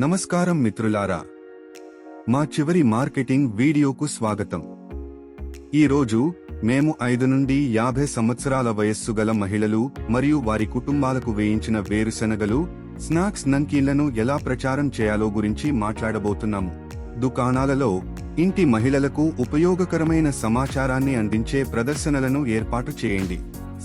నమస్కారం మిత్రులారా, మా చివరి మార్కెటింగ్ వీడియోకు స్వాగతం. ఈరోజు మేము 5 నుండి 50 సంవత్సరాల వయస్సు గల మహిళలు మరియు వారి కుటుంబాలకు వేయించిన వేరుశెనగలు, స్నాక్స్ నంకీన్లను ఎలా ప్రచారం చేయాలో గురించి మాట్లాడబోతున్నాము. దుకాణాలలో ఇంటి మహిళలకు ఉపయోగకరమైన సమాచారాన్ని అందించే ప్రదర్శనలను ఏర్పాటు చేయండి.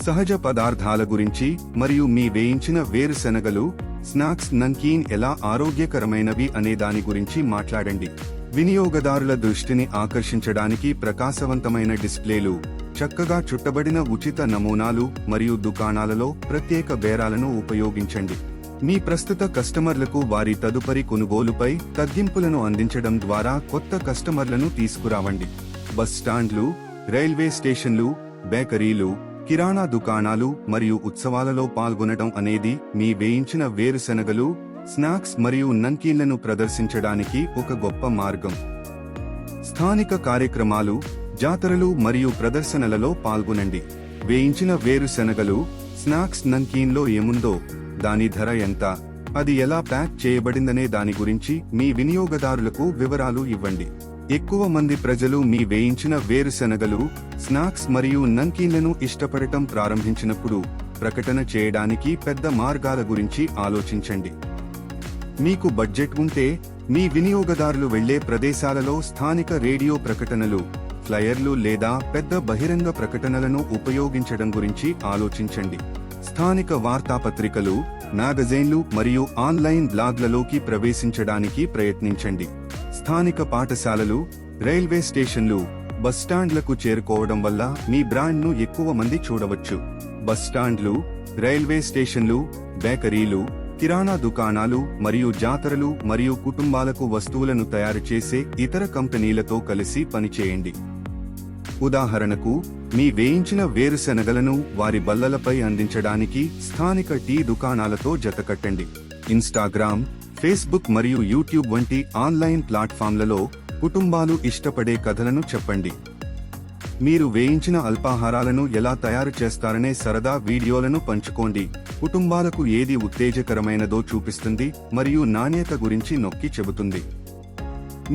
సహజ పదార్థాల గురించి మరియు మీ వేయించిన వేరుశెనగలు, స్నాక్స్ నంకీన్ ఎలా ఆరోగ్యకరమైనవి అనే దాని గురించి మాట్లాడండి. వినియోగదారుల దృష్టిని ఆకర్షించడానికి ప్రకాశవంతమైన డిస్ప్లేలు, చక్కగా చుట్టబడిన ఉచిత నమూనాలు మరియు దుకాణాలలో ప్రత్యేక బేరాలను ఉపయోగించండి. మీ ప్రస్తుత కస్టమర్లకు వారి తదుపరి కొనుగోలుపై తగ్గింపులను అందించడం ద్వారా కొత్త కస్టమర్లను తీసుకురావండి. బస్ స్టాండ్లు, రైల్వే స్టేషన్లు, బేకరీలు, కిరాణా దుకాణాలు మరియు ఉత్సవాలలో పాల్గొనడం అనేది మీ వేయించిన వేరుశెనగలు, స్నాక్స్ మరియు నంకీన్లను ప్రదర్శించడానికి ఒక గొప్ప మార్గం. స్థానిక కార్యక్రమాలు, జాతరలు మరియు ప్రదర్శనలలో పాల్గొనండి. వేయించిన వేరుశెనగలు, స్నాక్స్ నంకీన్లో ఏముందో, దాని ధర ఎంత, అది ఎలా ప్యాక్ చేయబడిందనే దాని గురించి మీ వినియోగదారులకు వివరాలు ఇవ్వండి. ఎక్కువ మంది ప్రజలు మీ వేయించిన వేరుశెనగలు, స్నాక్స్ మరియు నంకీన్లను ఇష్టపడటం ప్రారంభించినప్పుడు ప్రకటన చేయడానికి పెద్ద మార్గాల గురించి ఆలోచించండి. మీకు బడ్జెట్ ఉంటే మీ వినియోగదారులు వెళ్లే ప్రదేశాలలో స్థానిక రేడియో ప్రకటనలు, ఫ్లయర్లు లేదా పెద్ద బహిరంగ ప్రకటనలను ఉపయోగించడం గురించి ఆలోచించండి. స్థానిక వార్తాపత్రికలు, మ్యాగజైన్లు మరియు ఆన్లైన్ బ్లాగ్లలోకి ప్రవేశించడానికి ప్రయత్నించండి. స్థానిక పాఠశాలలు, రైల్వే స్టేషన్లు, బస్టాండ్లకు చేరుకోవడం వల్ల మీ బ్రాండ్ను ఎక్కువ మంది చూడవచ్చు. బస్టాండ్లు, రైల్వే స్టేషన్లు, బేకరీలు, కిరాణా దుకాణాలు మరియు జాతరలు మరియు కుటుంబాలకు వస్తువులను తయారు చేసే ఇతర కంపెనీలతో కలిసి పనిచేయండి. ఉదాహరణకు, మీ వేయించిన వేరుశెనగలను వారి బల్లలపై అందించడానికి స్థానిక టీ దుకాణాలతో జతకట్టండి. ఇన్స్టాగ్రామ్, ఫేస్బుక్ మరియు యూట్యూబ్ వంటి ఆన్లైన్ ప్లాట్ఫామ్లలో కుటుంబాలు ఇష్టపడే కథలను చెప్పండి. మీరు వేయించిన అల్పాహారాలను ఎలా తయారు చేస్తారనే సరదా వీడియోలను పంచుకోండి. కుటుంబాలకు ఏది ఉత్తేజకరమైనదో చూపిస్తుంది మరియు నాణ్యత గురించి నొక్కి చెబుతుంది.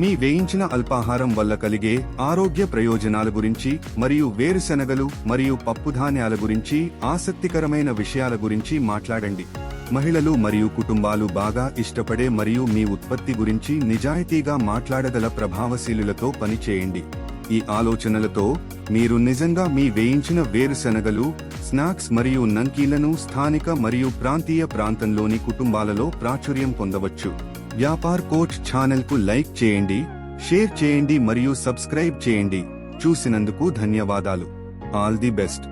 మీ వేయించిన అల్పాహారం వల్ల కలిగే ఆరోగ్య ప్రయోజనాల గురించి మరియు వేరుశెనగలు మరియు పప్పుధాన్యాల గురించి ఆసక్తికరమైన విషయాల గురించి మాట్లాడండి. మహిళలు మరియు కుటుంబాలు బాగా ఇష్టపడే మరియు మీ ఉత్పత్తి గురించి నిజాయితీగా మాట్లాడగల ప్రభావశీలులతో పని చేయండి. ఈ ఆలోచనలతో మీరు నిజంగా మీ వేయించిన వేరుశెనగలు, స్నాక్స్ మరియు నంకీన్లను స్థానిక మరియు ప్రాంతీయ ప్రాంతంలోని కుటుంబాలలో ప్రాచుర్యం పొందవచ్చు. వ్యాపార్ కోచ్ ఛానల్కు లైక్ చేయండి, షేర్ చేయండి మరియు సబ్స్క్రైబ్ చేయండి. చూసినందుకు ధన్యవాదాలు. All the best.